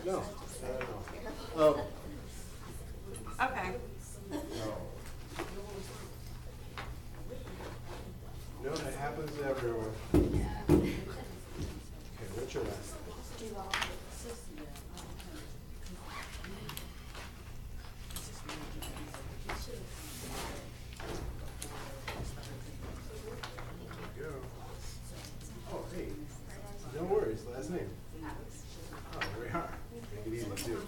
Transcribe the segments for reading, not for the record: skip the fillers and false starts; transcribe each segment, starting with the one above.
No. Oh. Okay. No, it happens to everyone. Okay, what's your last name? Go. Oh, hey. No worries. Last name. Oh, there we are. Make it easy too.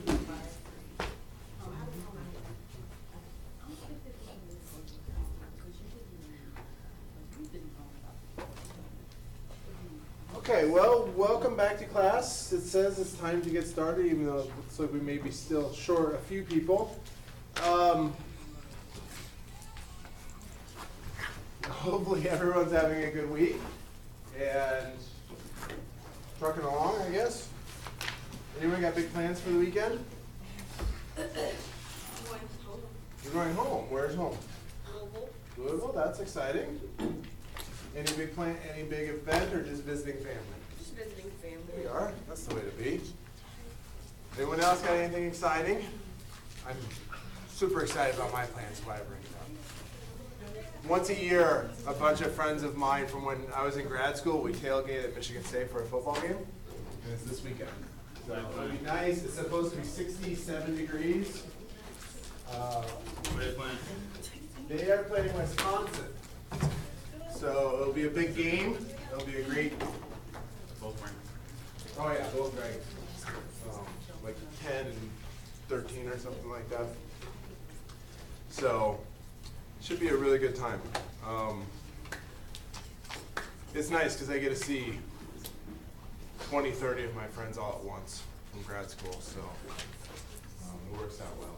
Okay, well, welcome back to class. It says it's time to get started, even though it looks like we may be still short a few people. Hopefully everyone's having a good week and trucking along, I guess. Anyone got big plans for the weekend? You're going home. Where's home? Louisville. That's exciting. Any big plan? Any big event, or just visiting family? Just visiting family. There we are. That's the way to be. Anyone else got anything exciting? I'm super excited about my plans, so I bring it up. Once a year, a bunch of friends of mine from when I was in grad school, we tailgate at Michigan State for a football game, and it's this weekend. So it'll be nice. It's supposed to be 67 degrees. Where are they playing? They are playing Wisconsin. So it'll be a big game. It'll be a great. Both ranked. Oh yeah, both ranked. Like 10 and 13 or something like that. So it should be a really good time. It's nice because I get to see 20, 30 of my friends all at once from grad school. So it works out well.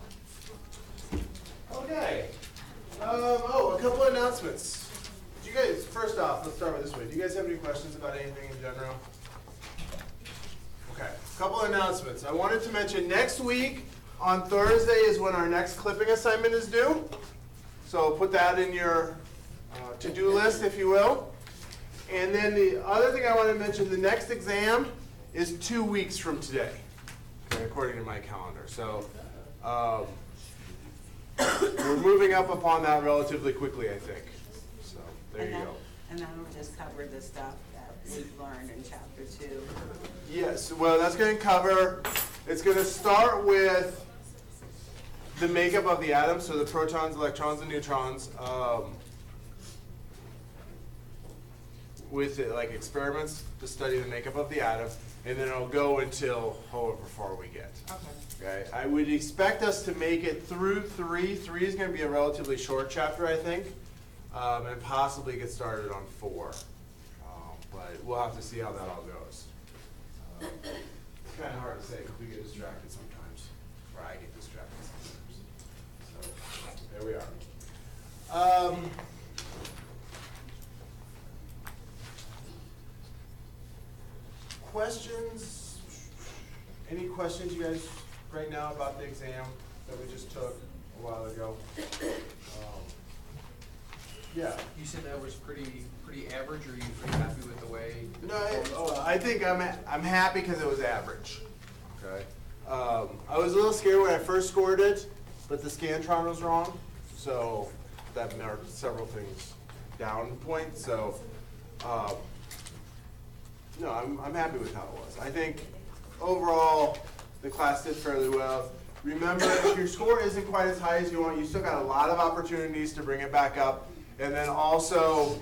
Okay. A couple of announcements. Do you guys, first off, let's start with this way. Do you guys have any questions about anything in general? Okay, a couple of announcements. I wanted to mention next week on Thursday is when our next clipping assignment is due. So put that in your to-do list, if you will. And then the other thing I want to mention, the next exam is 2 weeks from today, okay, according to my calendar. So we're moving up upon that relatively quickly, I think. So there you go. And then we'll just cover the stuff that we've learned in chapter 2. Yes, well, that's going to cover, it's going to start with the makeup of the atom, so the protons, electrons, and neutrons, with like experiments to study the makeup of the atom, and then it'll go until however far we get. Okay. I would expect us to make it through 3. 3 is going to be a relatively short chapter, I think, and possibly get started on 4. But we'll have to see how that all goes. It's kind of hard to say because we get distracted sometimes, or I get distracted sometimes. So there we are. Questions? Any questions you guys right now about the exam that we just took a while ago? Yeah. You said that was pretty average, or are you pretty happy with the way? No, I think I'm happy because it was average. Okay. I was a little scared when I first scored it, but the Scantron was wrong, so that marked several things down points. So, no, I'm happy with how it was. I think overall the class did fairly well. Remember, if your score isn't quite as high as you want, you still got a lot of opportunities to bring it back up. And then also,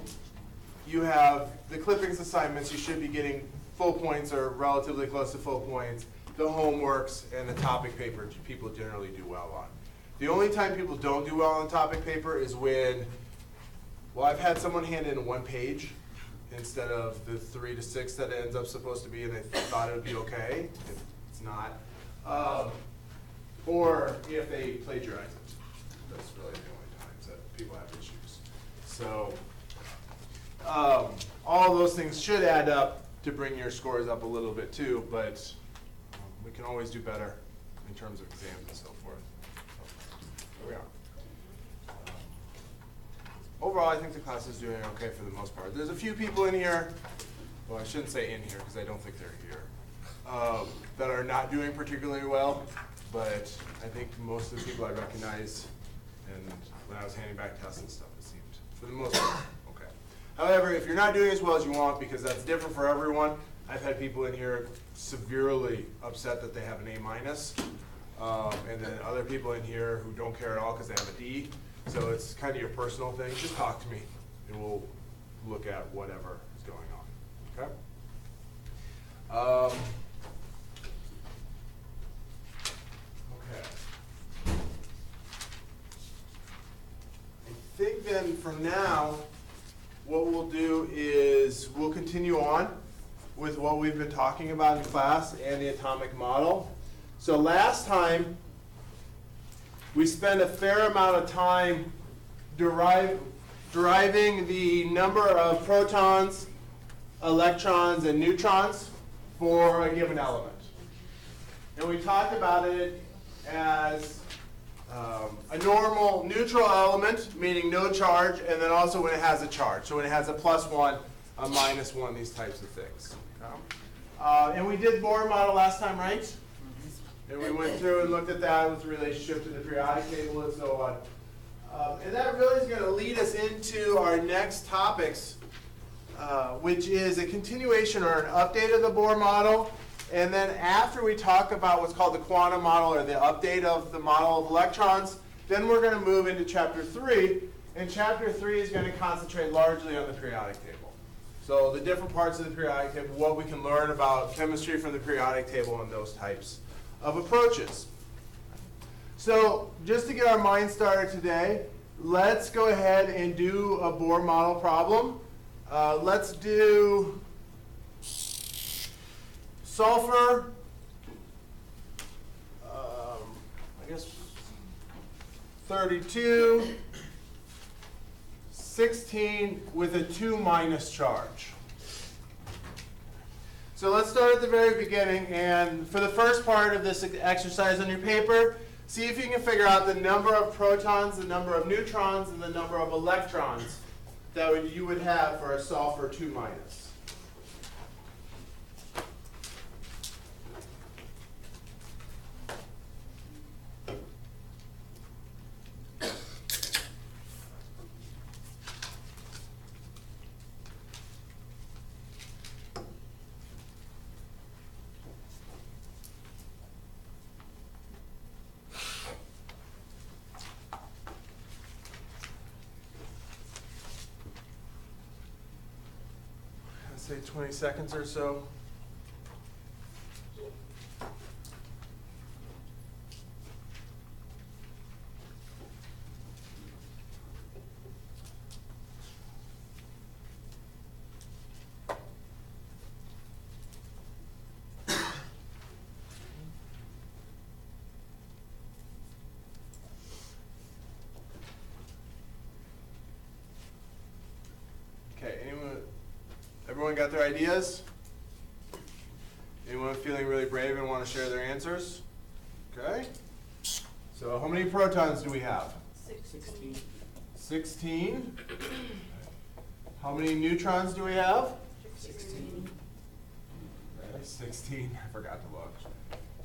you have the clippings assignments. You should be getting full points or relatively close to full points. The homeworks and the topic paper people generally do well on. The only time people don't do well on the topic paper is when, well, I've had someone hand in 1 page instead of the 3 to 6 that it ends up supposed to be, and they thought it would be okay. It's not. Or if they plagiarize it. That's really the only times that people have issues. So all those things should add up to bring your scores up a little bit too, but we can always do better in terms of exams and so forth. So, here we are. Overall, I think the class is doing okay for the most part. There's a few people in here, well, I shouldn't say in here because I don't think they're here, that are not doing particularly well, but I think most of the people I recognize, and when I was handing back tests and stuff, it seemed, for the most part, okay. However, if you're not doing as well as you want, because that's different for everyone, I've had people in here severely upset that they have an A minus, and then other people in here who don't care at all because they have a D. So it's kind of your personal thing. Just talk to me, and we'll look at whatever is going on. Okay. Okay. I think then from now, what we'll do is we'll continue on with what we've been talking about in class and the atomic model. So last time, we spent a fair amount of time deriving the number of protons, electrons, and neutrons for a given element. And we talked about it as a normal neutral element, meaning no charge, and then also when it has a charge. So when it has a +1, a -1, these types of things. And we did Bohr model last time, right? And we went through and looked at that with relationship to the periodic table and so on. And that really is going to lead us into our next topics, which is a continuation or an update of the Bohr model. And then after we talk about what's called the quantum model, or the update of the model of electrons, then we're going to move into chapter 3. And chapter 3 is going to concentrate largely on the periodic table. So the different parts of the periodic table, what we can learn about chemistry from the periodic table and those types of approaches. So just to get our mind started today, let's go ahead and do a Bohr model problem. Let's do sulfur, I guess 32, 16 with a 2- charge. So let's start at the very beginning, and for the first part of this exercise on your paper, see if you can figure out the number of protons, the number of neutrons, and the number of electrons that you would have for a sulfur 2-. Say 20 seconds or so. Everyone got their ideas? Anyone feeling really brave and want to share their answers? Okay. So how many protons do we have? 16. 16. How many neutrons do we have? 16. Okay, 16. I forgot to look.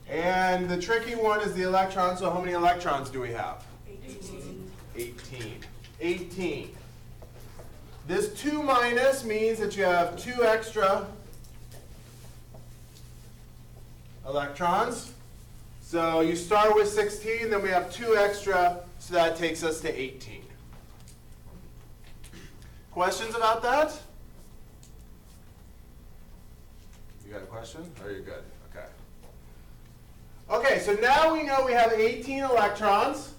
And the tricky one is the electrons. So how many electrons do we have? 18. 18. 18. This 2- means that you have 2 extra electrons. So you start with 16, then we have 2 extra, so that takes us to 18. Questions about that? You got a question? Or you're good? Okay. Okay, so now we know we have 18 electrons.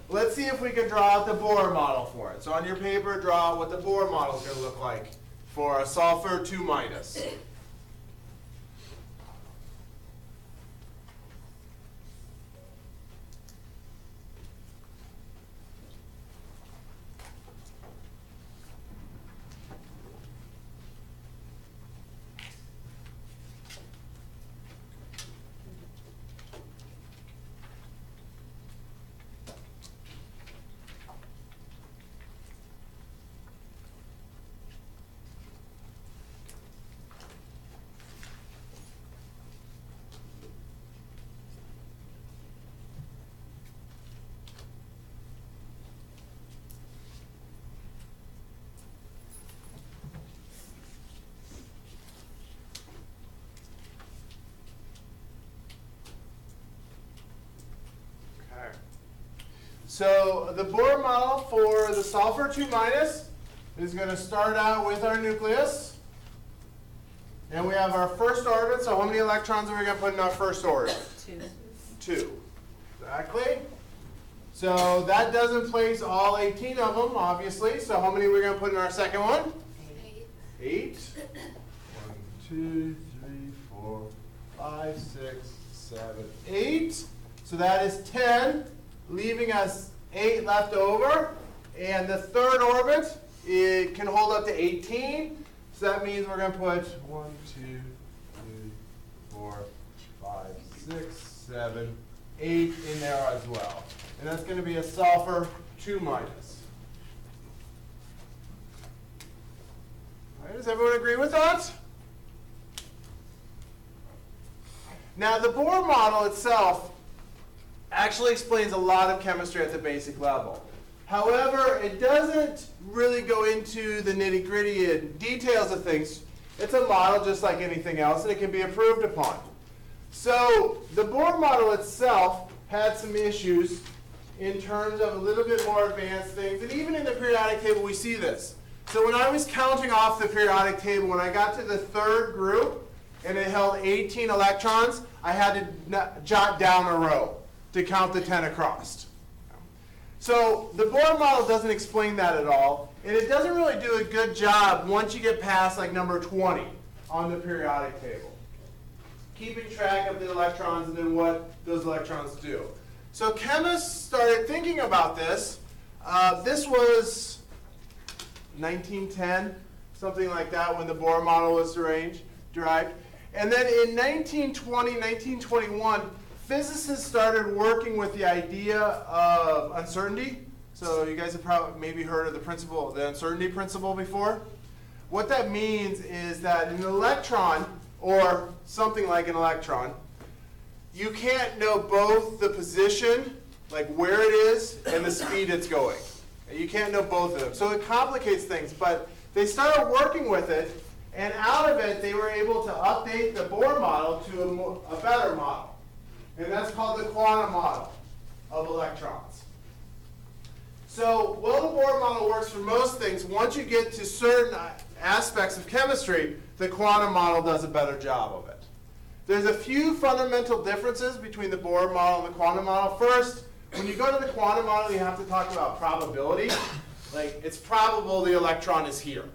Let's see if we can draw out the Bohr model for it. So on your paper, draw out what the Bohr model is going to look like for a sulfur 2-. So the Bohr model for the sulfur 2- is going to start out with our nucleus. And we have our first orbit. So how many electrons are we going to put in our first orbit? 2. 2. Exactly. So that doesn't place all 18 of them, obviously. So how many are we going to put in our second one? 8. 1, 2, 3, 4, 5, 6, 7, 8. So that is 10, leaving us 8 left over. And the third orbit, it can hold up to 18. So that means we're going to put 1, 2, 3, 4, 5, 6, 7, 8 in there as well. And that's going to be a sulfur 2-. All right, does everyone agree with that? Now, the Bohr model itself actually explains a lot of chemistry at the basic level. However, it doesn't really go into the nitty-gritty and details of things. It's a model just like anything else, and it can be improved upon. So the Bohr model itself had some issues in terms of a little bit more advanced things, and even in the periodic table we see this. So when I was counting off the periodic table, when I got to the third group and it held 18 electrons, I had to jot down a row to count the 10 across. So the Bohr model doesn't explain that at all, and it doesn't really do a good job once you get past like number 20 on the periodic table, keeping track of the electrons and then what those electrons do. So chemists started thinking about this. This was 1910, something like that, when the Bohr model was derived. And then in 1920, 1921, physicists started working with the idea of uncertainty. So you guys have probably maybe heard of the uncertainty principle before. What that means is that an electron, or something like an electron, you can't know both the position, like where it is, and the speed it's going. You can't know both of them. So it complicates things, but they started working with it, and out of it they were able to update the Bohr model to a better model. And that's called the quantum model of electrons. So while the Bohr model works for most things, once you get to certain aspects of chemistry, the quantum model does a better job of it. There's a few fundamental differences between the Bohr model and the quantum model. First, when you go to the quantum model, you have to talk about probability. Like, it's probable the electron is here.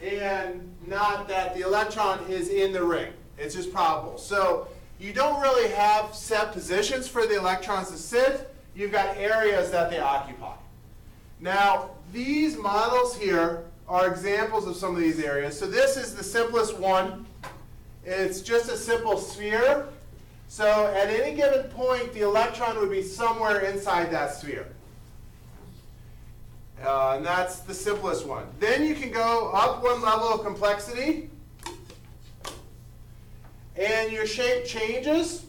And not that the electron is in the ring. It's just probable. So you don't really have set positions for the electrons to sit. You've got areas that they occupy. Now, these models here are examples of some of these areas. So this is the simplest one. It's just a simple sphere. So at any given point, the electron would be somewhere inside that sphere. And that's the simplest one. Then you can go up one level of complexity, and your shape changes.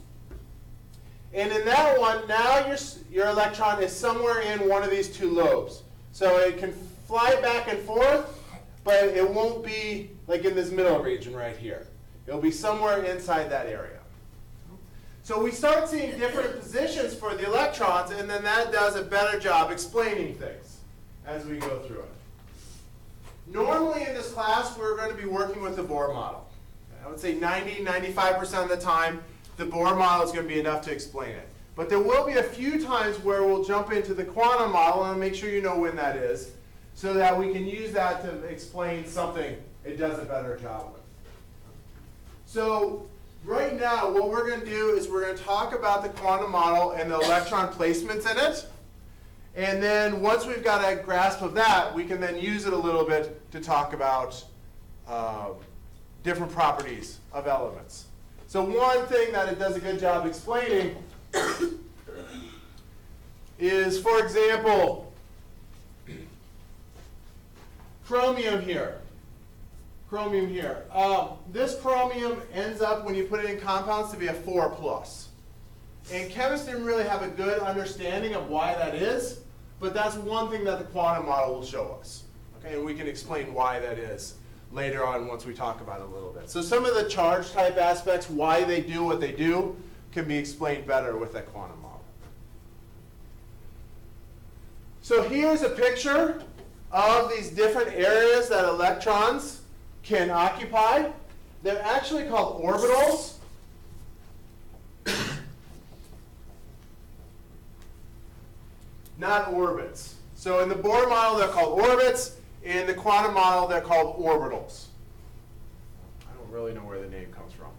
And in that one, now your electron is somewhere in one of these two lobes. So it can fly back and forth, but it won't be like in this middle region right here. It'll be somewhere inside that area. So we start seeing different positions for the electrons, and then that does a better job explaining things as we go through it. Normally in this class, we're going to be working with the Bohr model. I would say 90–95% of the time, the Bohr model is going to be enough to explain it. But there will be a few times where we'll jump into the quantum model, and I'll make sure you know when that is, so that we can use that to explain something it does a better job with. So right now, what we're going to do is we're going to talk about the quantum model and the electron placements in it. And then once we've got a grasp of that, we can then use it a little bit to talk about different properties of elements. So one thing that it does a good job explaining is, for example, chromium here. Chromium here. This chromium ends up, when you put it in compounds, to be a 4+. And chemists didn't really have a good understanding of why that is, but that's one thing that the quantum model will show us. Okay, and we can explain why that is later on once we talk about it a little bit. So some of the charge type aspects, why they do what they do, can be explained better with that quantum model. So here's a picture of these different areas that electrons can occupy. They're actually called orbitals. Not orbits. So in the Bohr model, they're called orbits. In the quantum model, they're called orbitals. I don't really know where the name comes from.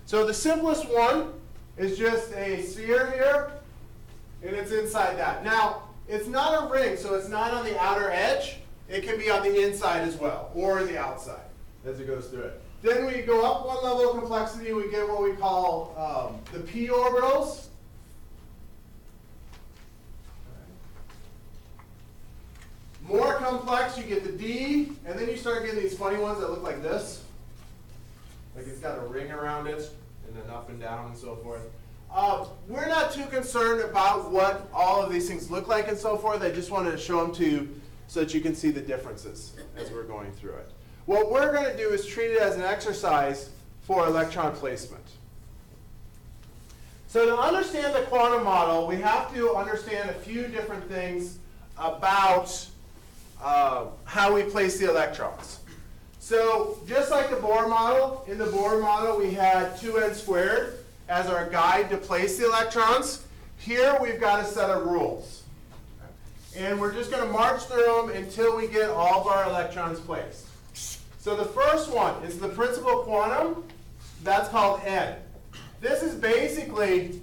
So the simplest one is just a sphere here, and it's inside that. Now, it's not a ring, so it's not on the outer edge. It can be on the inside as well, or the outside as it goes through it. Then we go up one level of complexity, we get what we call the p orbitals. More complex, you get the d, and then you start getting these funny ones that look like this. Like it's got a ring around it, and then up and down and so forth. We're not too concerned about what all of these things look like and so forth. I just wanted to show them to you so that you can see the differences as we're going through it. What we're going to do is treat it as an exercise for electron placement. So to understand the quantum model, we have to understand a few different things about how we place the electrons. So just like the Bohr model, in the Bohr model we had 2n squared as our guide to place the electrons. Here we've got a set of rules. And we're just going to march through them until we get all of our electrons placed. So the first one is the principal quantum. That's called n. This is basically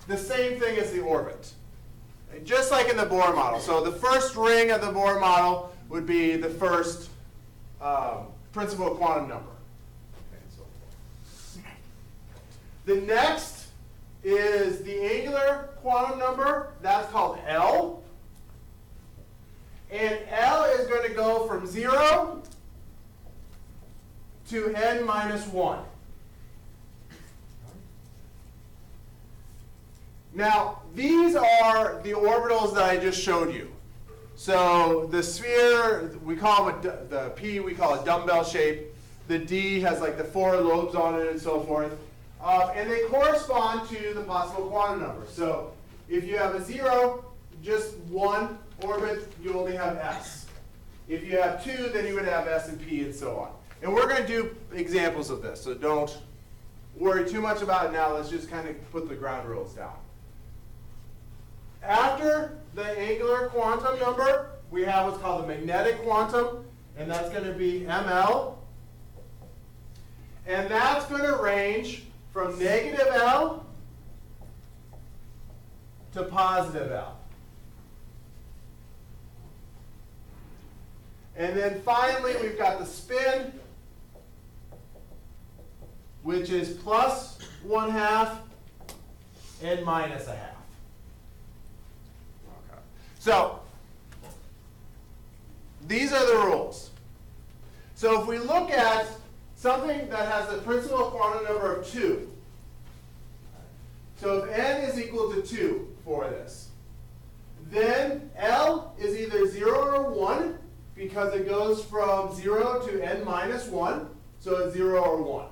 the same thing as the orbit, just like in the Bohr model. So the first ring of the Bohr model would be the first principal quantum number. Okay, so the next is the angular quantum number. That's called L. And L is going to go from 0 to n minus 1. Now, these are the orbitals that I just showed you. So the sphere, we call them the P, we call it dumbbell shape. The D has like the 4 lobes on it and so forth. And they correspond to the possible quantum number. So if you have a 0, just one orbit, you only have S. If you have 2, then you would have S and P and so on. And we're going to do examples of this, so don't worry too much about it now. Let's just kind of put the ground rules down. After the angular quantum number, we have what's called the magnetic quantum, and that's going to be ML. And that's going to range from negative L to positive L. And then finally, we've got the spin, which is plus 1/2 and minus 1/2. Okay. So these are the rules. So if we look at something that has a principal quantum number of 2, so if n is equal to 2 for this, then L is either 0 or 1, because it goes from 0 to n minus 1, so it's 0 or 1.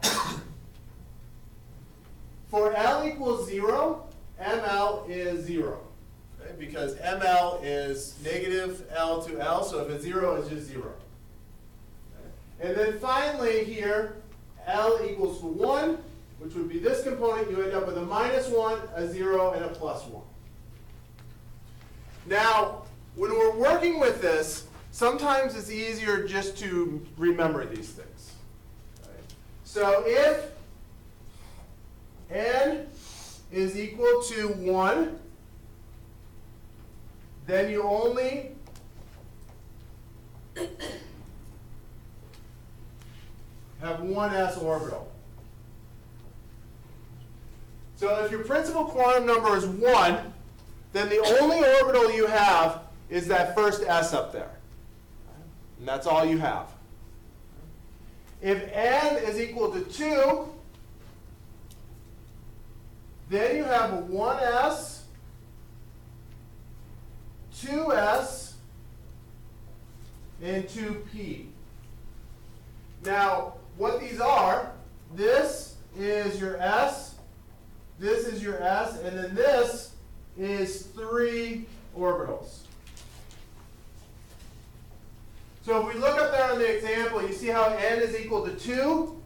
For L equals 0, ML is 0, okay? Because ML is negative L to L, so if it's 0, it's just 0. Okay? And then finally here, L equals to 1, which would be this component. You end up with a minus 1, a 0, and a plus 1. Now, when we're working with this, sometimes it's easier just to remember these things. Okay? So if n is equal to 1, then you only have one s orbital. So if your principal quantum number is 1, then the only orbital you have is that first s up there. And that's all you have. If n is equal to 2, then you have a 1s, 2s, and 2p. Now, what these are, this is your s, this is your s, and then this is 3 orbitals. So if we look up there on the example, you see how n is equal to 2?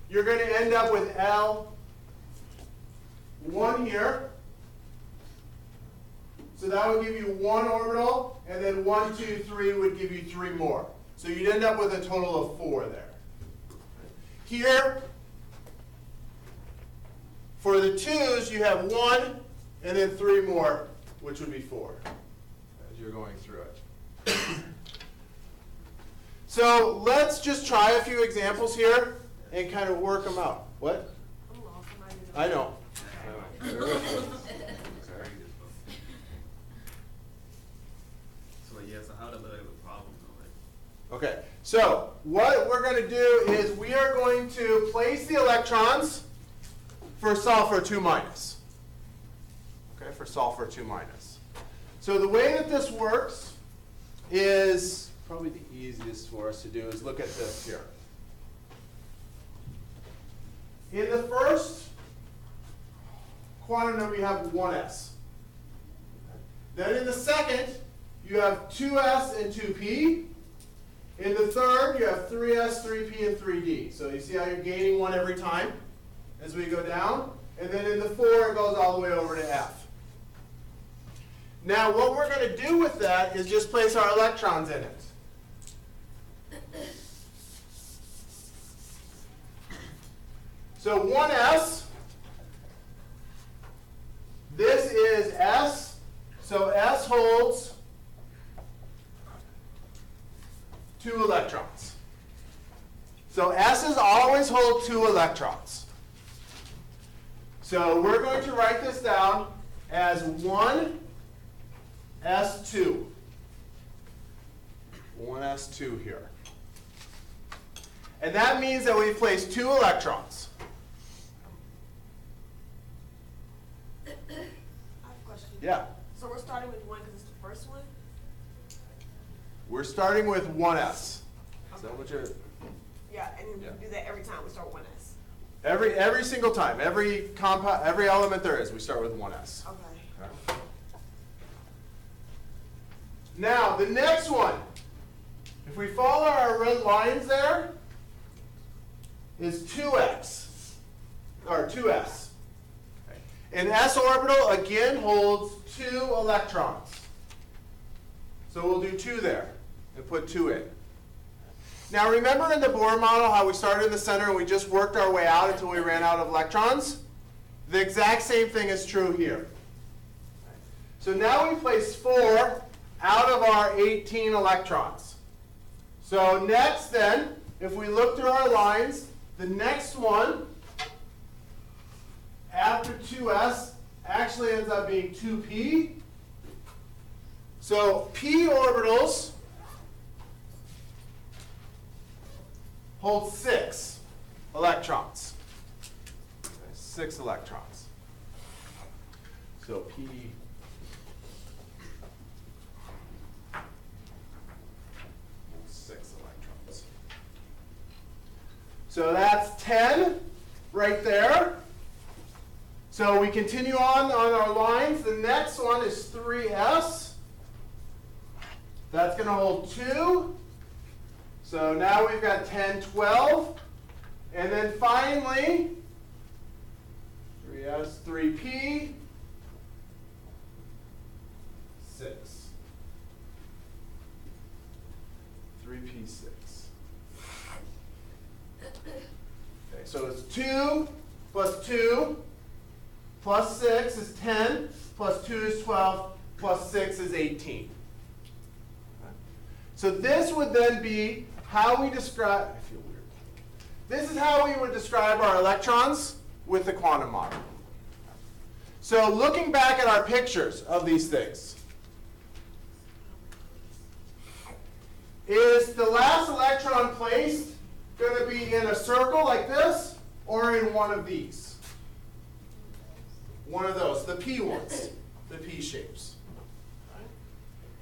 You're going to end up with L1 here. So that would give you 1 orbital, and then 1, 2, 3 would give you 3 more. So you'd end up with a total of 4 there. Here, for the 2's, you have 1, and then 3 more, which would be 4, as you're going through it. So let's just try a few examples here and kind of work them out. What? I know. So how to look at the problem though? Okay, so what we're going to do is we are going to place the electrons for sulfur 2 minus. Okay, for sulfur 2 minus. So the way that this works is probably the easiest for us to do is look at this here. In the first quantum number, you have 1s. Then in the second, you have 2s and 2p. In the third, you have 3s, 3p, and 3d. So you see how you're gaining 1 every time as we go down. And then in the 4, it goes all the way over to f. Now, what we're going to do with that is just place our electrons in it. So 1s, this is s, so s holds 2 electrons. So s's always hold 2 electrons. So we're going to write this down as 1s2. 1s2 here. And that means that we've placed 2 electrons. I have a question. Yeah. So we're starting with 1 because it's the first one? We're starting with 1s. Is that what you're... Yeah, and Yeah. we do that every time we start with 1s. Every single time, every element there is, we start with 1s. Okay. Okay. Now, the next one, if we follow our red lines there, is 2x, or 2s. Okay. An s orbital, again, holds 2 electrons. So we'll do 2 there, and put 2 in. Now remember in the Bohr model how we started in the center and we just worked our way out until we ran out of electrons? The exact same thing is true here. So now we place 4 out of our 18 electrons. So next then, if we look through our lines, the next one after 2s actually ends up being 2p. So p orbitals hold 6 electrons. Okay, 6 electrons. So p 6 electrons. So that's 10 right there. So we continue on our lines. The next one is 3s. That's going to hold 2. So now we've got 10, 12. And then finally, 3s, 3p, 6. 3p, 6. Okay, so it's 2 plus 2 plus 6 is 10, plus 2 is 12, plus 6 is 18. So this would then be how we describe, I feel weird. This is how we would describe our electrons with the quantum model. So looking back at our pictures of these things, is the last electron placed going to be in a circle like this or in one of these? One of those, the p ones, the p shapes.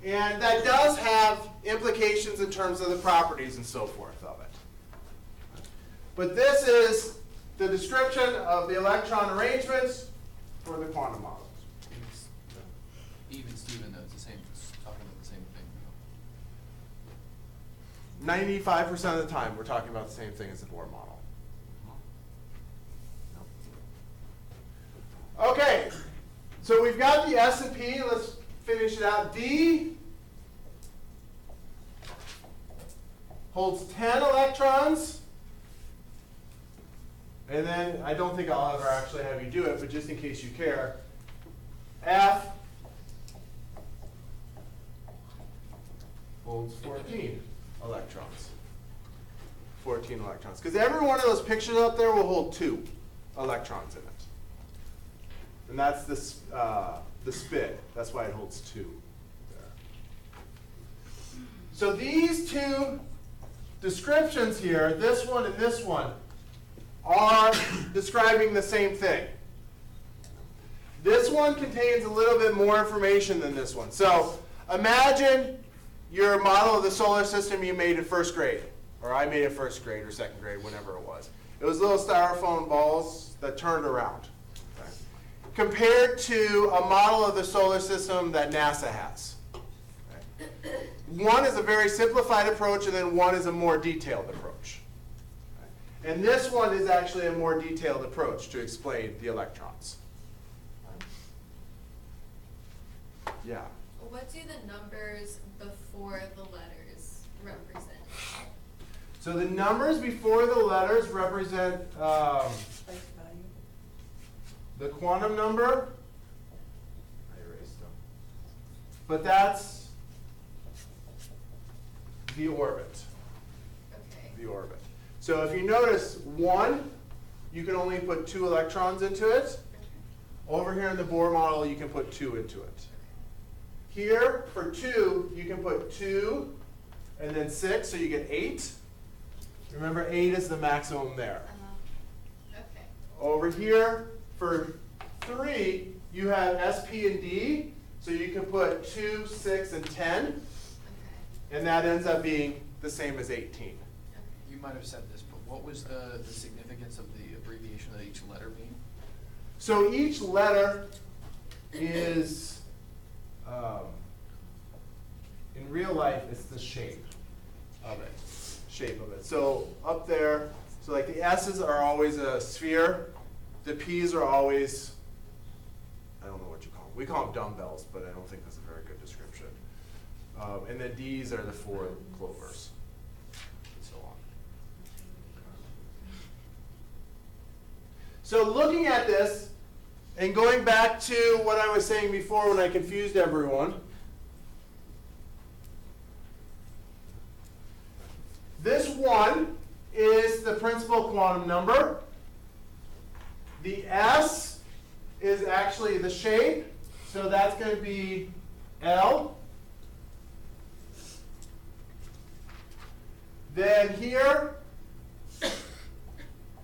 And that does have implications in terms of the properties and so forth of it. But this is the description of the electron arrangements for the quantum model. 95% of the time, we're talking about the same thing as the Bohr model. Okay, so we've got the S and P. Let's finish it out. D holds 10 electrons. And then, I don't think I'll ever actually have you do it, but just in case you care, F holds 14 electrons. 14 electrons. Because every one of those pictures up there will hold 2 electrons in it. And that's the spin. That's why it holds 2 there. So these two descriptions here, this one and this one, are describing the same thing. This one contains a little bit more information than this one. So imagine your model of the solar system you made in first grade, or I made in first grade or second grade, whenever it was. It was little styrofoam balls that turned around. Okay. Compared to a model of the solar system that NASA has. Okay. One is a very simplified approach, and then one is a more detailed approach. And this one is actually a more detailed approach to explain the electrons. Yeah. What do the numbers before the letters represent? So the numbers before the letters represent Space value. the quantum number. I erased them. But that's the orbit. Okay. The orbit. So if you notice 1, you can only put 2 electrons into it. Over here in the Bohr model, you can put 2 into it. Here, for 2, you can put 2 and then 6, so you get 8. Remember, 8 is the maximum there. Okay. Over here, for 3, you have S, P, and D, so you can put 2, 6, and 10, Okay. and that ends up being the same as 18. You might have said this, but what was the significance of the abbreviation of each letter mean? So each letter is, in real life, it's the shape of it. So up there, so like the S's are always a sphere, the P's are always, I don't know what you call them. We call them dumbbells, but I don't think that's a very good description. And the D's are the 4 clovers, and so on. So looking at this, and going back to what I was saying before when I confused everyone, this 1 is the principal quantum number. The S is actually the shape, so that's going to be L. Then here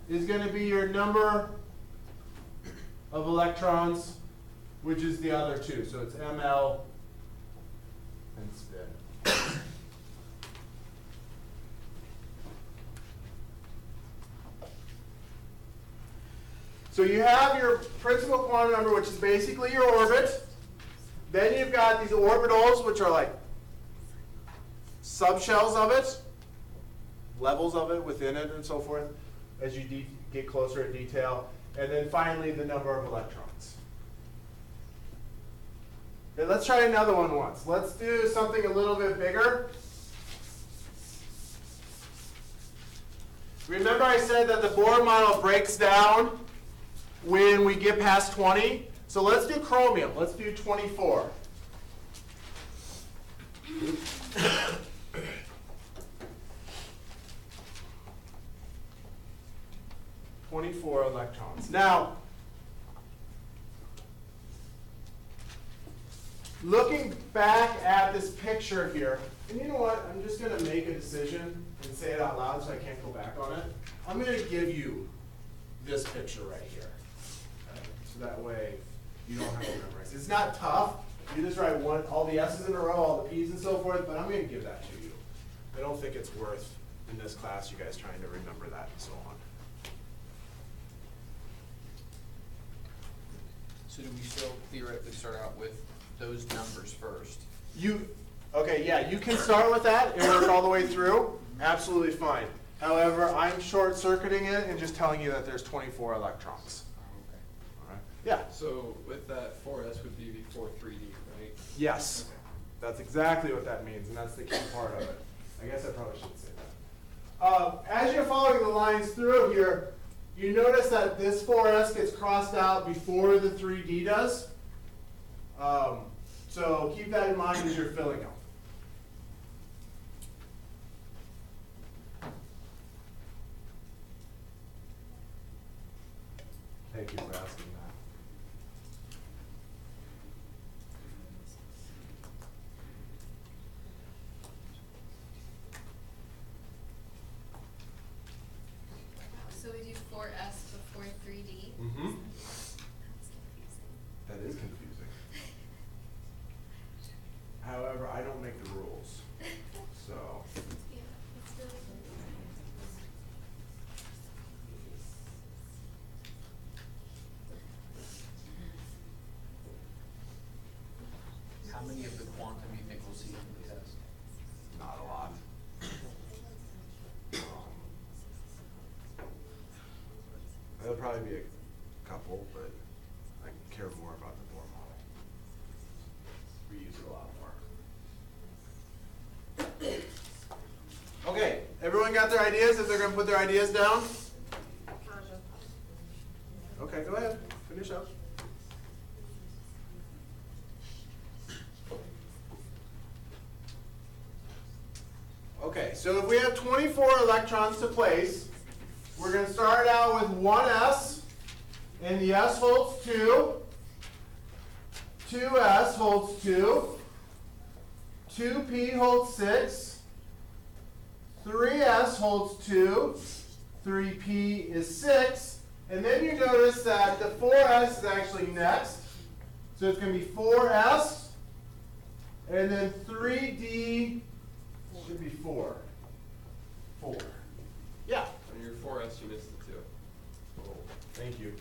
is going to be your number of electrons, which is the other 2. So it's ML and spin. So you have your principal quantum number, which is basically your orbit. Then you've got these orbitals, which are like subshells of it, levels of it within it, and so forth, as you get closer in detail. And then finally, the number of electrons. Okay, let's try another one once. Let's do something a little bit bigger. Remember I said that the Bohr model breaks down when we get past 20? So let's do chromium. Let's do 24. 24 electrons. Now, looking back at this picture here, and you know what? I'm just going to make a decision and say it out loud so I can't go back on it. I'm going to give you this picture right here. Okay? So that way you don't have to memorize. It's not tough. You just write all the S's in a row, all the P's and so forth, but I'm going to give that to you. I don't think it's worth, in this class, you guys trying to remember that and so on. So do we still theoretically start out with those numbers first? Okay, yeah, you can start with that and work all the way through, absolutely fine. However, I'm short-circuiting it and just telling you that there's 24 electrons. All right. Yeah, So with that, 4s would be before 3d, right? yes, that's exactly what that means, and that's the key part of it. I guess I probably shouldn't say that. As you're following the lines through here, you notice that this 4s gets crossed out before the 3d does. So keep that in mind as you're filling them. Thank you for asking that. So we do 4S before 3D. Mm-hmm. That's confusing. That is confusing. However, I don't make the rules, so. Yeah, it's really confusing. How many of the quantum you think we'll see in the test? Not a lot. There'll probably be a couple, but I care more about the Bohr model. We use it a lot more. Okay, everyone got their ideas? If they're gonna put their ideas down? Kinda. Okay, go ahead, finish up. Okay, so if we have 24 electrons to place, we're going to start out with one s, and the s holds 2, 2s holds 2, 2p holds 6, 3s holds 2, 3p is 6, and then you notice that the 4s is actually next, so it's going to be 4s, and then 3d should be 4. 4. Yeah. On your 4s, you missed the 2. Oh, thank you.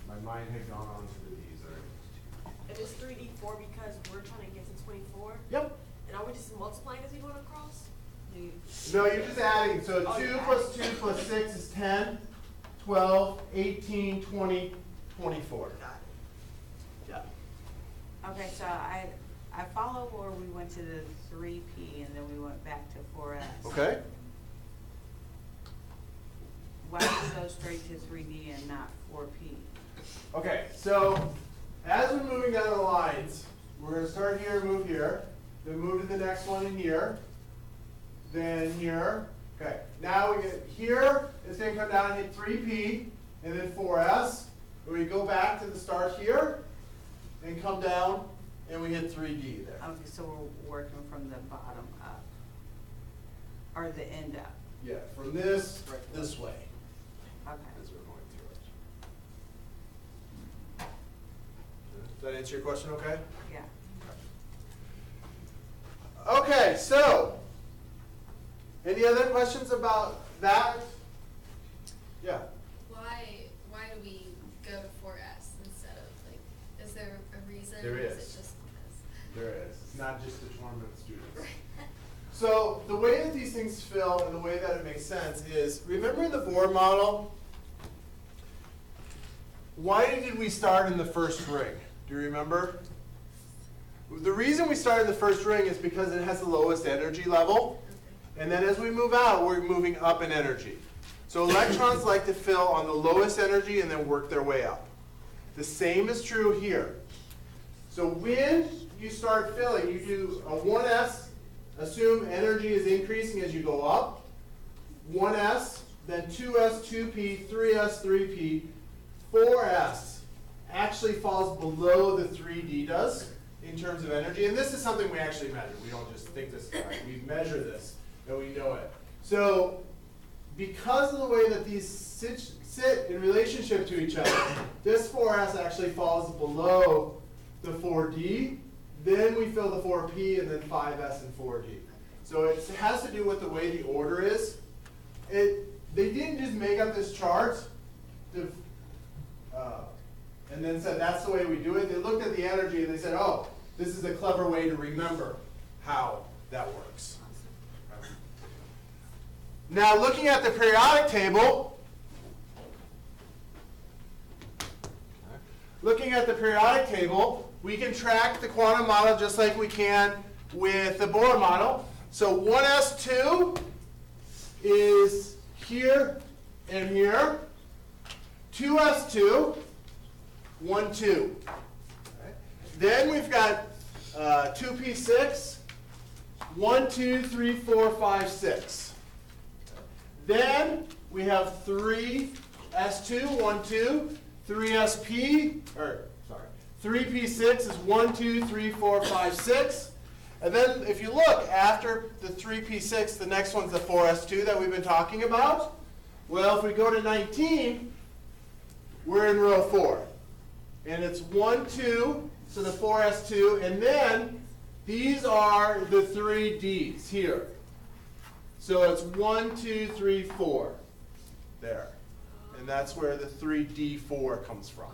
My mind had gone on to the D's already. And it's 3D4 because we're trying to get to 24. Yep. And are we just multiplying as we going across? No, you're just adding. So Oh, 2 you're plus adding. 2 plus 6 is 10, 12, 18, 20, 24. Got it. Yeah. Okay, so I follow where we went to the 3P and then we went back to 4S. Okay. Why did we go straight to 3D and not 4P? Okay, so as we're moving down the lines, we're going to start here, move here, then move to the next one in here, then here. Okay, now we get here, it's going to come down and hit 3P, and then 4S. Where we go back to the start here, and come down, and we hit 3D there. Okay, so we're working from the bottom up, or the end up. Yeah, from this way, Okay. as we're going through it. Does that answer your question okay? Yeah. Okay, so, any other questions about that? Yeah. Why do we go to 4S instead of, like, is there a reason? There Or is is. it just because? There is. It's not just the tournament students. So the way that these things fill and the way that it makes sense is, remember in the Bohr model, why did we start in the first ring? Do you remember? The reason we started in the first ring is because it has the lowest energy level. And then as we move out, we're moving up in energy. So electrons like to fill on the lowest energy and then work their way up. The same is true here. So when you start filling, you do a 1s, assume energy is increasing as you go up. 1s, then 2s, 2p, 3s, 3p, 4s actually falls below the 3d does in terms of energy. And this is something we actually measure. We don't just think this, we measure this and we know it. So because of the way that these sit in relationship to each other, this 4s actually falls below the 4d. Then we fill the 4p and then 5s and 4d. So it has to do with the way the order is. They didn't just make up this chart to, and then said that's the way we do it. They looked at the energy and they said, oh, this is a clever way to remember how that works. Now looking at the periodic table, we can track the quantum model just like we can with the Bohr model. So 1s2 is here and here. 2s2, 1, 2. Okay. Then we've got 2p6, 1, 2, 3, 4, 5, 6. Then we have 3s2, 1, 2, 3p6 is 1, 2, 3, 4, 5, 6. And then if you look after the 3p6, the next one's the 4s2 that we've been talking about. Well, if we go to 19, we're in row 4. And it's 1, 2, so the 4s2, and then these are the 3 Ds here. So it's 1, 2, 3, 4 there. And that's where the 3d4 comes from.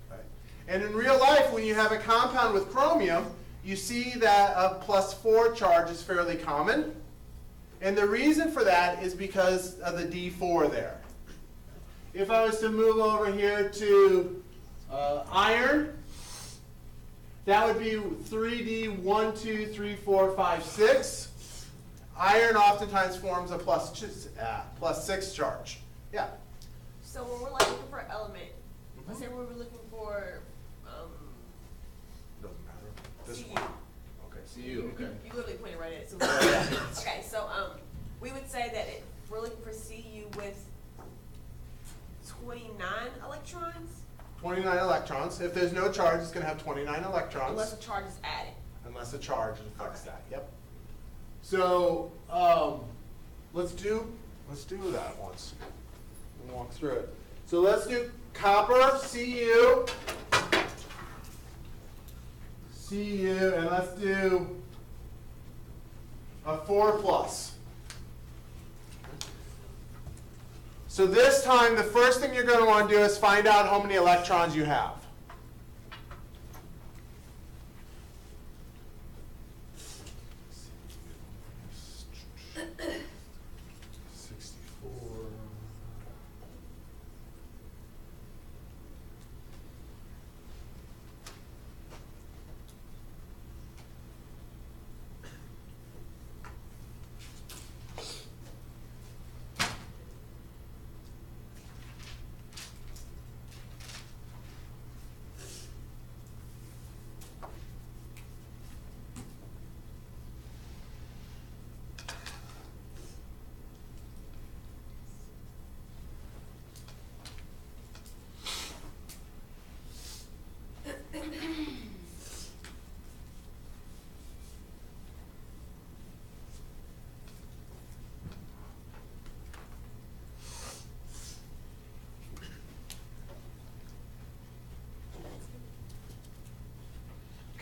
Right? And in real life, when you have a compound with chromium, you see that a +4 charge is fairly common. And the reason for that is because of the d4 there. If I was to move over here to iron, that would be 3d, 1, 2, 3, 4, 5, 6. Iron oftentimes forms a +6 charge. Yeah? So when we're like looking for an element, let's say we were looking for, Doesn't matter. This CU. one. Okay, CU, okay. You literally pointed right at it. So okay, so we would say that we're looking for Cu with 29 electrons, 29 electrons. If there's no charge, it's going to have 29 electrons. unless a charge is added. Unless a charge affects Okay. that. Yep. So let's do that once. We'll walk through it. So let's do copper, Cu, and let's do a 4+. So this time, the first thing you're going to want to do is find out how many electrons you have.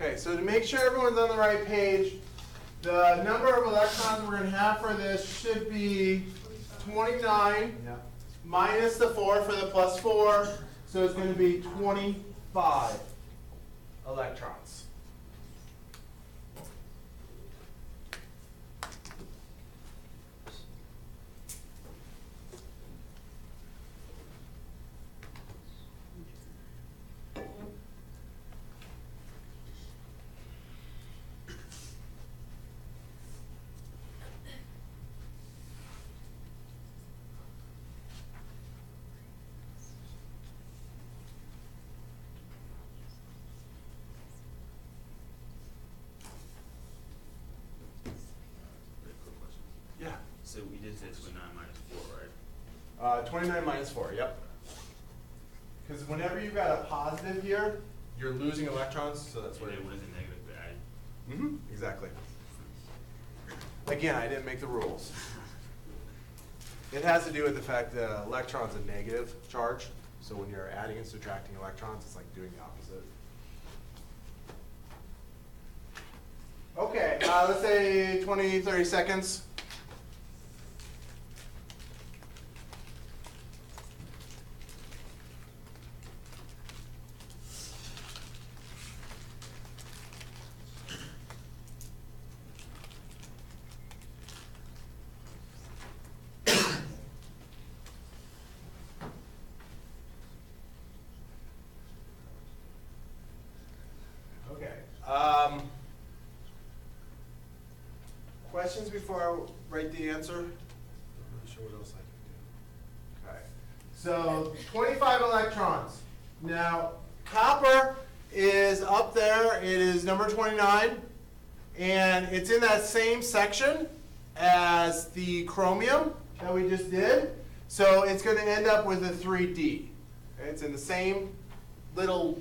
Okay, so to make sure everyone's on the right page, the number of electrons we're going to have for this should be 29 minus the 4 for the +4, so it's going to be 25 electrons. Yeah. So we did say 29 minus 4, right? 29 minus 4, yep. Because whenever you've got a positive here, you're losing electrons, so that's where And then what is a negative add? Mm-hmm, exactly. Again, I didn't make the rules. It has to do with the fact that electron's a negative charge, so when you're adding and subtracting electrons, it's like doing the opposite. Okay, let's say 20, 30 seconds. Questions before I write the answer? I'm not sure what else I can do. Okay. So 25 electrons. Now, copper is up there. It is number 29. And it's in that same section as the chromium that we just did. So it's going to end up with a 3D. Okay, it's in the same little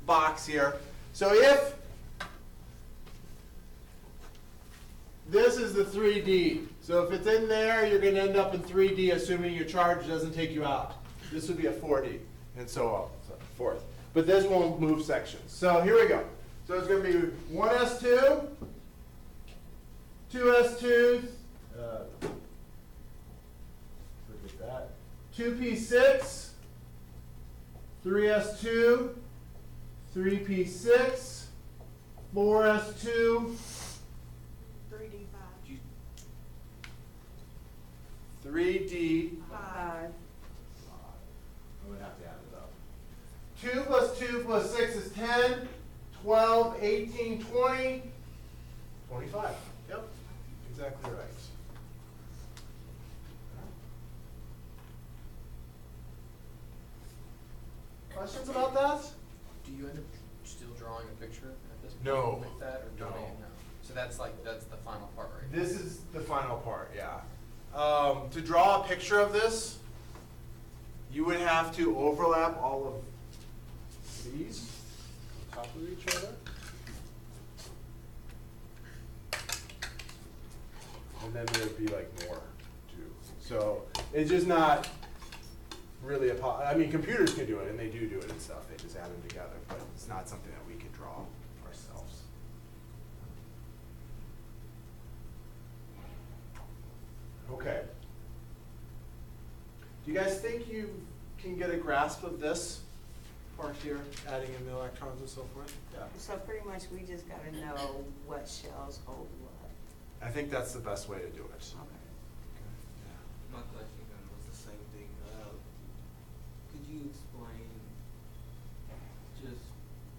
box here. So if this is the 3D, so if it's in there, you're going to end up in 3D, assuming your charge doesn't take you out. This would be a 4D, and so on, so forth. But this won't move sections. So here we go. So it's going to be 1s2, 2s2, look at that, 2p6, 3s2, 3p6, 4s2, 3d5, 5. I'm going to have to add it up. 2 plus 2 plus 6 is 10, 12, 18, 20, 25. Yep, exactly right. Questions about that? Do you end up still drawing a picture at this point? No. With that, or don't No. you? No. So that's the final part, right? This is the final part, yeah. To draw a picture of this, you would have to overlap all of these on top of each other. And then there'd be like more too. So it's just not really I mean, computers can do it, and they do it and stuff. They just add them together, but it's not something that we can draw ourselves. Okay. Do you guys think you can get a grasp of this part here, adding in the electrons and so forth? Yeah. So pretty much we just gotta know what shells hold what. I think that's the best way to do it. Okay. My question kind of was the same thing. Could you explain just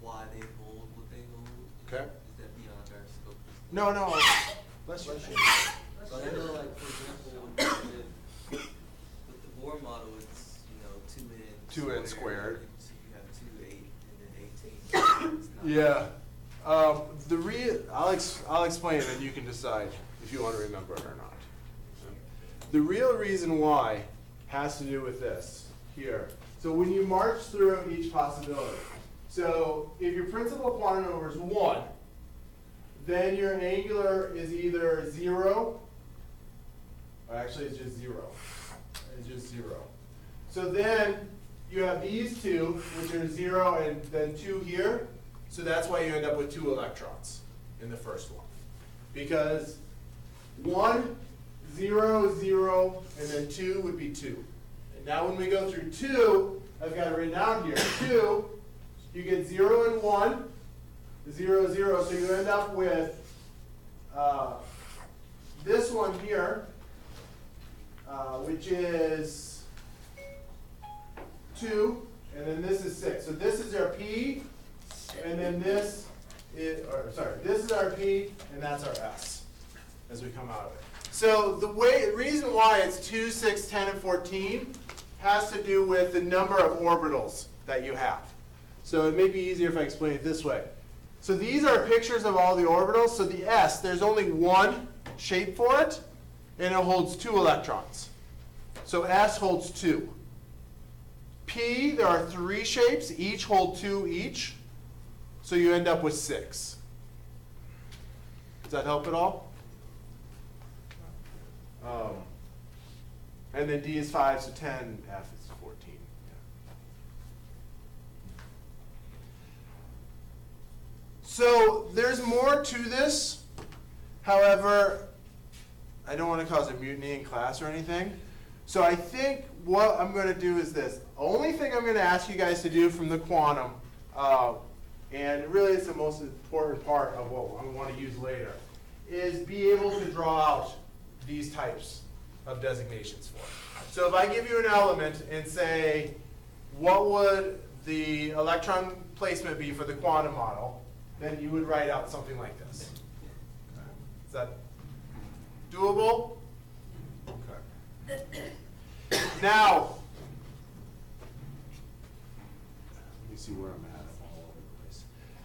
why they hold what they hold? Okay. Is that beyond our scope? No, no. Bless you. But I know, like, for example, with the Bohr model, it's, 2n. 2n squared. So you have 2, 8, and then 18. It's not- Yeah. I'll explain it, and you can decide if you want to remember it or not. The real reason why has to do with this here. So when you march through each possibility, so if your principal quantum number is 1, then your angular is either 0, or actually it's just 0. It's just 0. So then you have these two, which are 0 and then 2 here. So that's why you end up with 2 electrons in the first one. Because 1, 0, 0, and then 2 would be 2. And now when we go through 2, I've got it written down here. 2, you get 0 and 1, 0, 0. So you end up with this one here, which is 2, and then this is 6. So this is our P, and then this is our P, and that's our S as we come out of it. So the reason why it's 2, 6, 10, and 14 has to do with the number of orbitals that you have. So it may be easier if I explain it this way. So these are pictures of all the orbitals. So the S, there's only one shape for it, and it holds 2 electrons. So S holds 2. P, there are 3 shapes, each hold 2 each. So you end up with 6. Does that help at all? And then D is 5, so 10, F is 14. Yeah. So there's more to this. However, I don't want to cause a mutiny in class or anything. So I think what I'm going to do is this. Only thing I'm going to ask you guys to do from the quantum, and really it's the most important part of what I want to use later, is be able to draw out these types of designations for it. So if I give you an element and say, what would the electron placement be for the quantum model, then you would write out something like this. Is that Doable? Okay. Now, let me see where I'm at. I'm all over the place.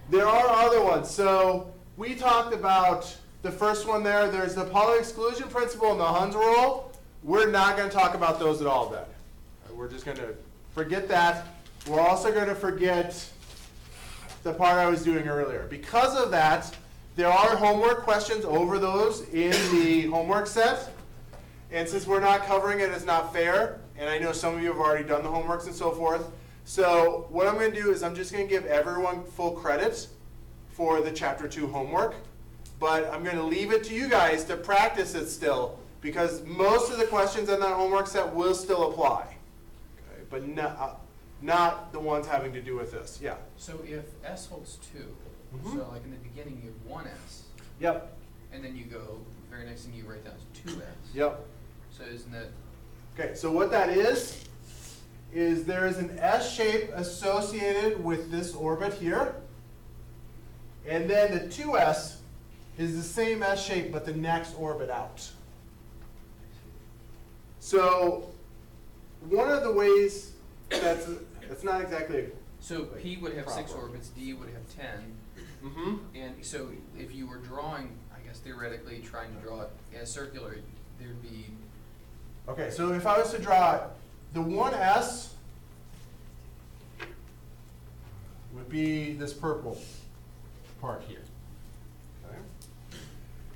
There are other ones. So we talked about the first one there. There's the Pauli exclusion principle and the Hund's rule. We're not going to talk about those at all then. We're just going to forget that. We're also going to forget the part I was doing earlier. Because of that, there are homework questions over those in the homework set. And since we're not covering it, it's not fair. And I know some of you have already done the homeworks and so forth. So what I'm going to do is I'm just going to give everyone full credit for the Chapter 2 homework. But I'm going to leave it to you guys to practice it still, because most of the questions in that homework set will still apply. Okay? But not the ones having to do with this. Yeah? So if S holds 2, Mhm. so like in the beginning you have 1S, Yep. and then you go, very next thing you write down is 2S. Yep. So isn't that, Okay, so what that is there is an S shape associated with this orbit here. And then the 2S is the same S shape, but the next orbit out. So one of the ways it's not exactly. so P would have 6 Proper. orbits, D would have 10, Mm-hmm. and so if you were drawing, I guess theoretically trying to draw it as circular, there'd be, Okay, so if I was to draw the 1S would be this purple part here. Okay.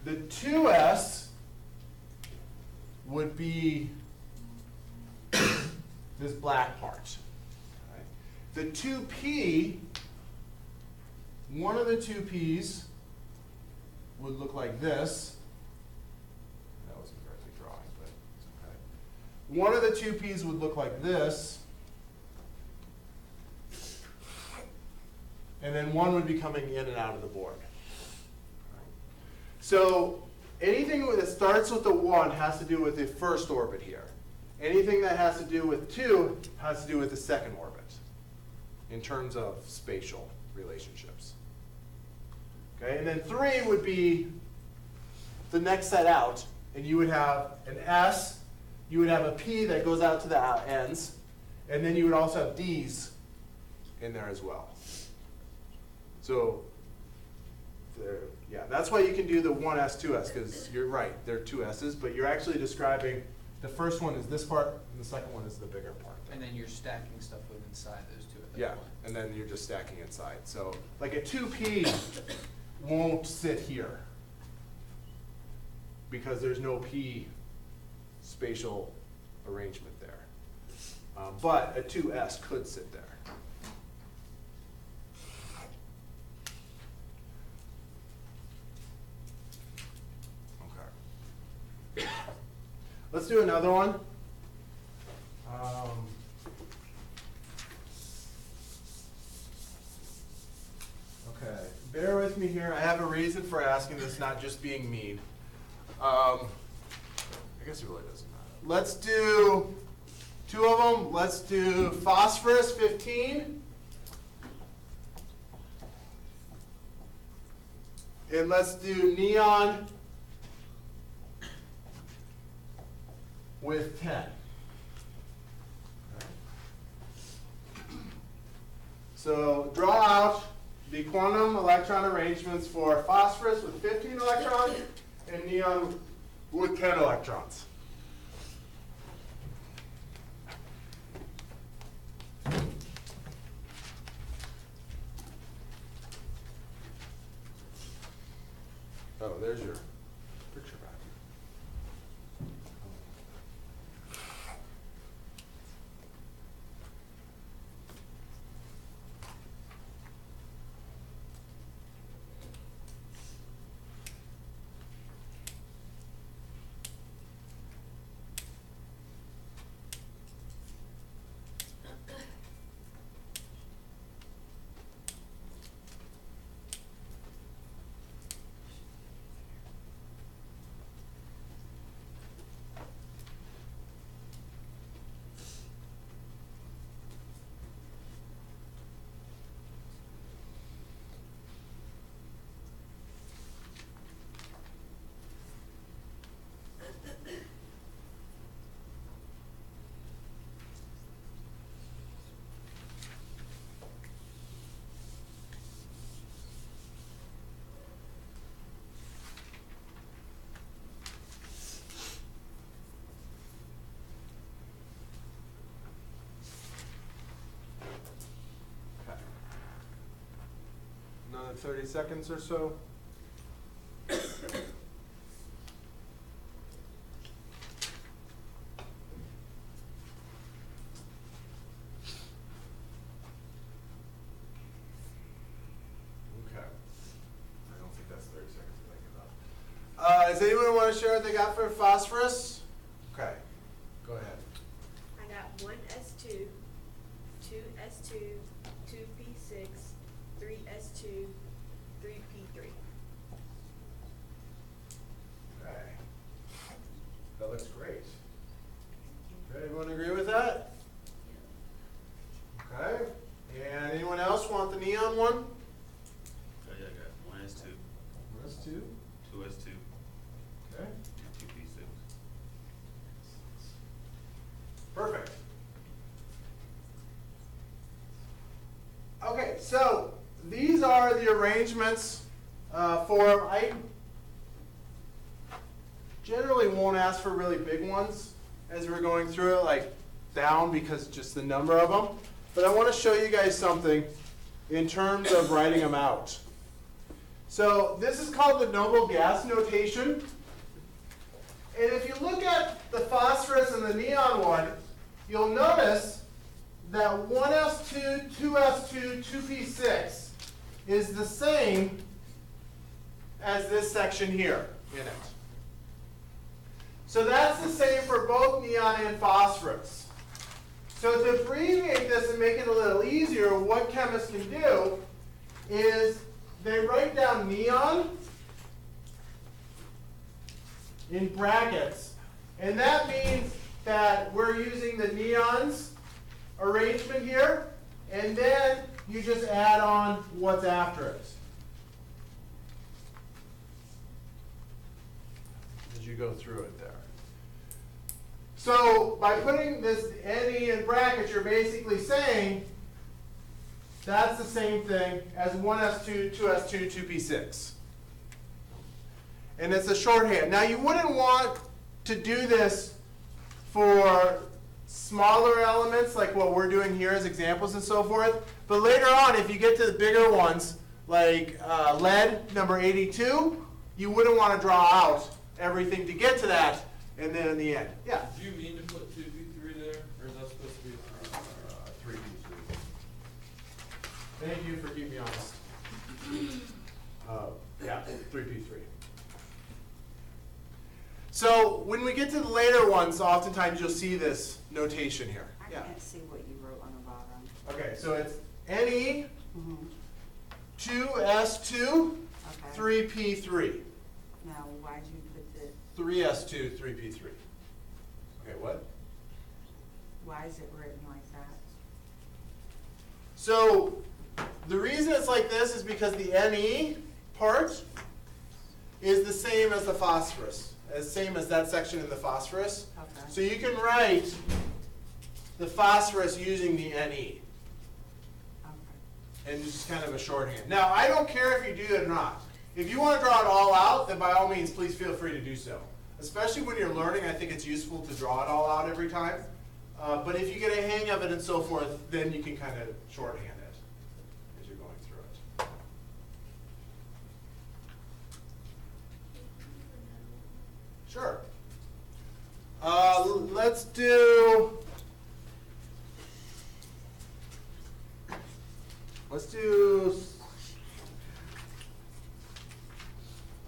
The 2S would be this black part. Okay. The 2P, one of the 2Ps would look like this. That wasn't directly drawing, but it's okay. One of the 2Ps would look like this. And then one would be coming in and out of the board. So anything that starts with the 1 has to do with the first orbit here. Anything that has to do with 2 has to do with the second orbit in terms of spatial relationships. Okay, and then 3 would be the next set out, and you would have an S, you would have a P that goes out to the ends, and then you would also have D's in there as well. So, yeah, that's why you can do the 1S, 2S, because you're right, they're 2 S's, but you're actually describing, the first one is this part, and the second one is the bigger part. and then you're stacking stuff with inside those two at that Yeah, point. and then you're just stacking inside. So, like a 2P won't sit here because there's no P spatial arrangement there. But a 2S could sit there. Okay. Let's do another one. Okay, bear with me here. I have a reason for asking this, not just being mean. I guess it really doesn't matter. Let's do 2 of them. Let's do phosphorus 15. And let's do neon with 10. So draw out the quantum electron arrangements for phosphorus with 15 electrons and neon with 10 electrons. Oh, there's your picture back. 30 seconds or so. Okay. I don't think that's 30 seconds to think about. Does anyone want to share what they got for phosphorus? Okay, go ahead. I got 1s2, 2s2, 2p6, 3s2, 3p3. Okay. That looks great. Everyone agree with that? Okay. And anyone else want the neon one? So yeah, I got 1s2, That's two. 2s2, Okay. and 2p6. Perfect. Okay, so these are the arrangements for, I generally won't ask for really big ones as we're going through it, like down because just the number of them. But I want to show you guys something in terms of writing them out. So this is called the noble gas notation. And if you look at the phosphorus and the neon one, you'll notice that 1s2, 2s2, 2p6 is the same as this section here in it. So that's the same for both neon and phosphorus. So to abbreviate this and make it a little easier, what chemists can do is they write down neon in brackets. And that means that we're using the neons arrangement here, and then you just add on what's after it. As you go through it there. So by putting this Ne in brackets, you're basically saying that's the same thing as 1s2, 2s2, 2p6. And it's a shorthand. Now you wouldn't want to do this for smaller elements like what we're doing here as examples and so forth. But later on, if you get to the bigger ones, like lead, number 82, you wouldn't want to draw out everything to get to that, and then in the end. Yeah? Do you mean to put 2p3 there, or is that supposed to be a 3? 3p3. Thank you for keeping me honest. Yeah, 3p3. So when we get to the later ones, oftentimes you'll see this notation here. I Yeah. can't see what you wrote on the bottom. Okay, so it's Ne, Mhm. 2s2, Okay. 3p3. Now, why'd you put the, 3s2, 3p3. Okay, what? why is it written like that? So the reason it's like this is because the Ne part is the same as the phosphorus, same as that section in the phosphorus. Okay. So you can write the phosphorus using the Ne, Okay. and just kind of a shorthand. Now, I don't care if you do it or not. If you want to draw it all out, then by all means, please feel free to do so. Especially when you're learning, I think it's useful to draw it all out every time. But if you get a hang of it and so forth, then you can kind of shorthand it as you're going through it. Sure. Let's do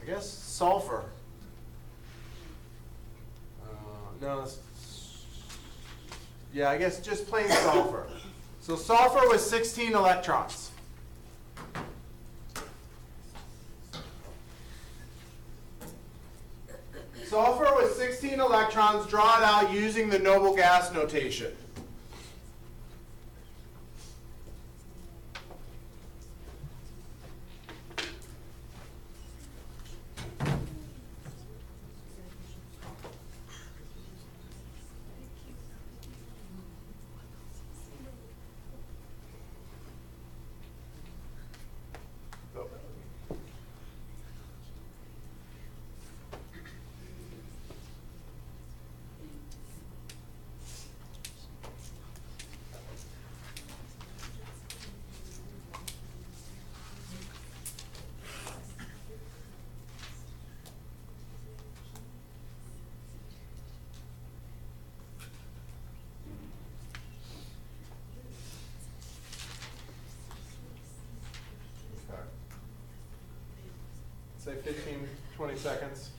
I guess sulfur. No, yeah, I guess just plain sulfur. So sulfur with 16 electrons. Sulfur with 16 electrons, draw it out using the noble gas notation. say 15, 20 seconds.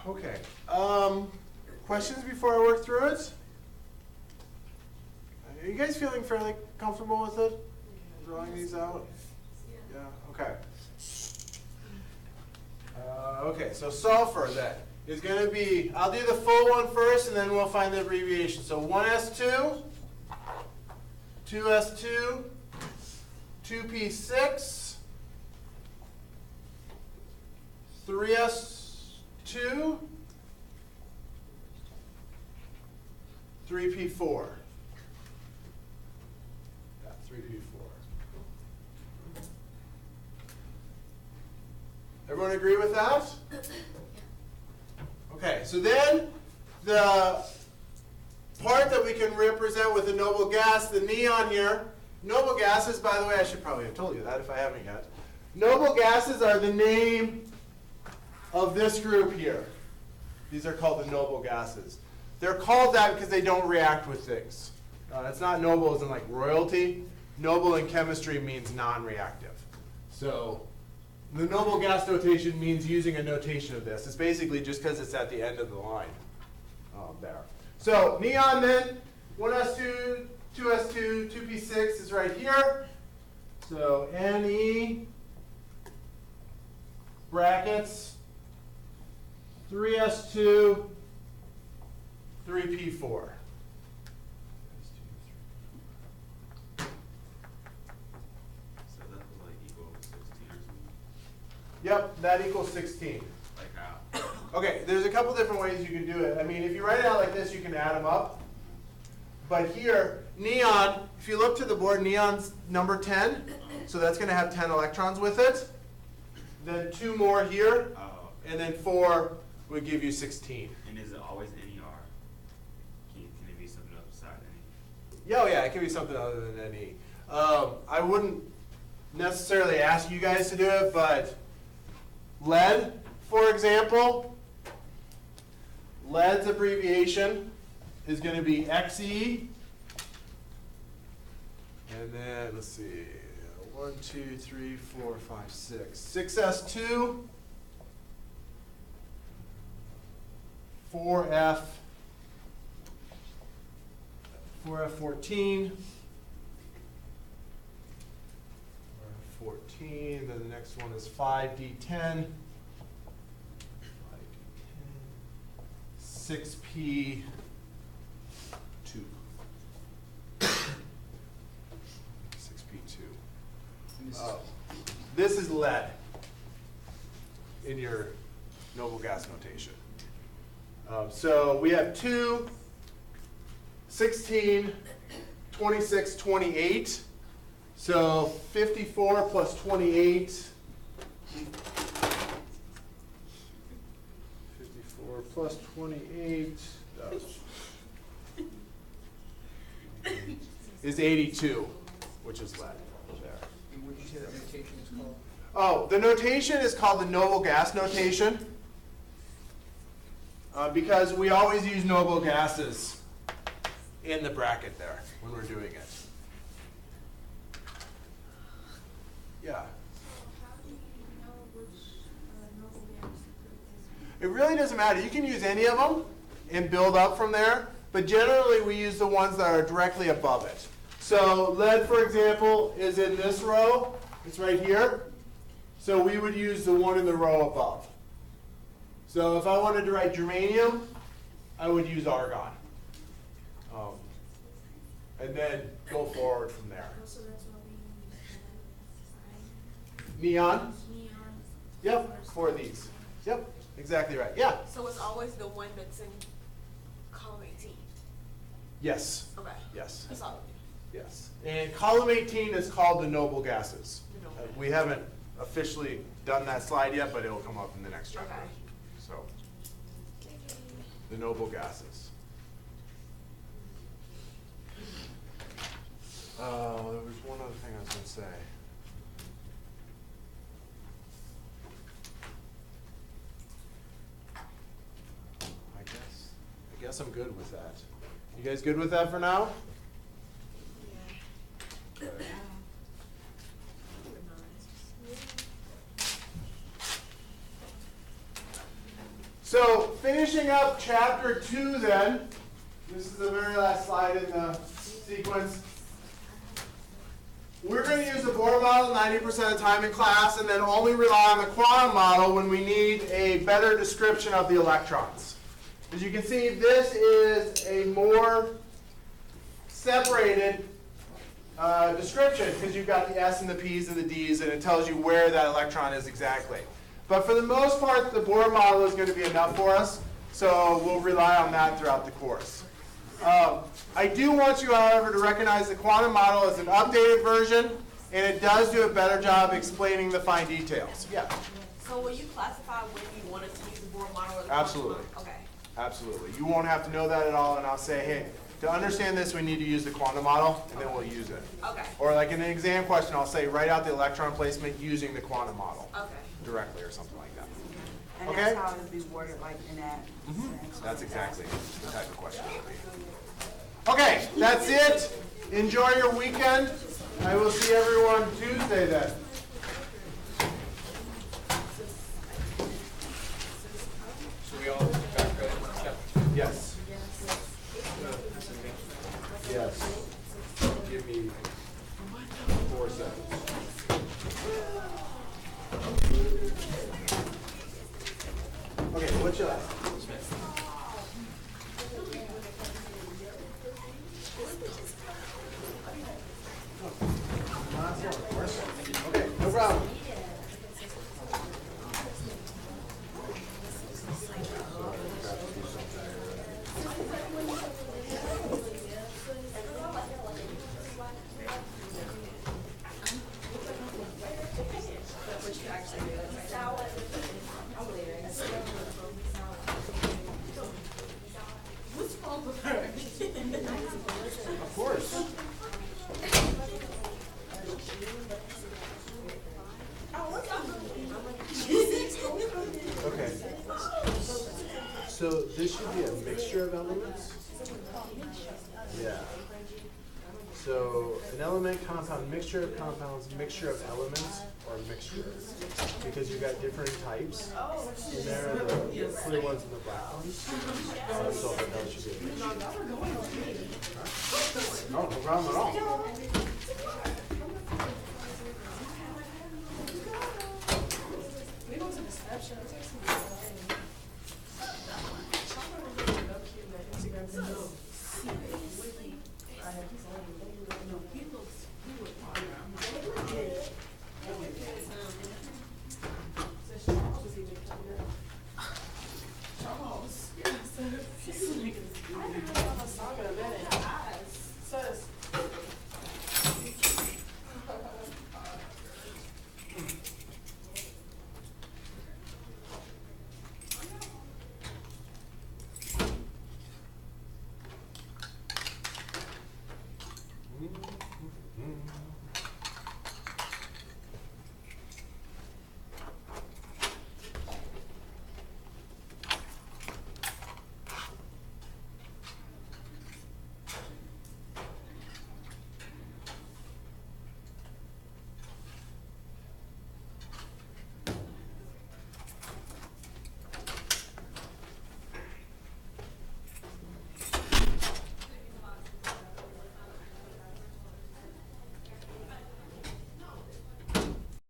Okay, questions before I work through it? Are you guys feeling fairly comfortable with it? Drawing these out? Yeah, okay. Okay, so sulfur then is going to be, I'll do the full one first and then we'll find the abbreviation. So 1s2, 2s2, 2p6, 3s2, 3p4. Yeah, 3p4. Everyone agree with that? Okay, so then the part that we can represent with the noble gas, the neon here, noble gases, by the way, I should probably have told you that if I haven't yet. Noble gases are the name of this group here. These are called the noble gases. They're called that because they don't react with things. It's not noble as in like royalty. Noble in chemistry means non-reactive. So the noble gas notation means using a notation of this. It's basically just because it's at the end of the line there. So neon then, 1s2, 2s2, 2p6 is right here. So Ne brackets 3s2, 3p4. So that was like equal 16 or something? Yep, that equals 16. Like how? Okay, there's a couple different ways you can do it. I mean, if you write it out like this, you can add them up. But here, neon, if you look to the board, neon's number 10. So that's going to have 10 electrons with it. Then 2 more here. Oh. And then 4 would give you 16. And is it always NER? Can it be something else besides NE? Yeah, oh yeah, it can be something other than NE. I wouldn't necessarily ask you guys to do it, but lead, for example, lead's abbreviation is going to be Xe. And then, let's see, 1, 2, 3, 4, 5, 6. 6s2, 4f14, 14, then the next one is 5d10, 6p2. This is lead in your noble gas notation. So we have 2, 16, 26, 28. So 54 plus 28. 54 plus 28 is 82, which is lead there. And what did you say that notation is called? Oh, the notation is called the noble gas notation because we always use noble gases in the bracket there when we're doing it. Yeah. How do you know which noble gas It really doesn't matter. You can use any of them and build up from there, but generally we use the ones that are directly above it. So lead, for example, is in this row. It's right here. So we would use the one in the row above. So if I wanted to write germanium, I would use argon. And then go forward from there. So that's what we use. Neon? Neon. Yep, for these. Yep, exactly right. Yeah? So it's always the one that's in column 18? Yes. Okay. Yes. That's all. Yes. And column 18 is called the noble gases. The noble We haven't officially done that slide yet, but it will come up in the next chapter. Okay. So, the noble gases. There was one other thing I was going to say. guess I'm good with that. You guys good with that for now? So, finishing up chapter 2 then, this is the very last slide in the sequence. We're going to use the Bohr model 90% of the time in class and then only rely on the quantum model when we need a better description of the electrons. As you can see, this is a more separated description because you've got the S and the P's and the D's and it tells you where that electron is exactly. But for the most part, the Bohr model is going to be enough for us, so we'll rely on that throughout the course. I do want you, however, to recognize the quantum model is an updated version, and it does do a better job explaining the fine details. Yeah? So will you classify when you wanted to use the Bohr model or the Absolutely. quantum model? Okay. Absolutely. You won't have to know that at all, and I'll say, hey, to understand this, we need to use the quantum model, and then we'll use it. Okay. Or like in an exam question, I'll say, write out the electron placement using the quantum model Okay. directly or something like that. And Okay. that's how it would be worded, like in that sense. That's exactly the type of question it would be. Okay, that's it. Enjoy your weekend. I will see everyone Tuesday then. So we all got credit for step. Yes. Yes. Give me 4 seconds. Okay, what's your last? Okay, no problem. Of course. Okay. So this should be a mixture of elements? Yeah. So an element, compound, mixture of compounds, mixture of elements, or mixture. Because you've got different types in there, the clear ones and the black ones. So that should be a mixture. No, no problem at all.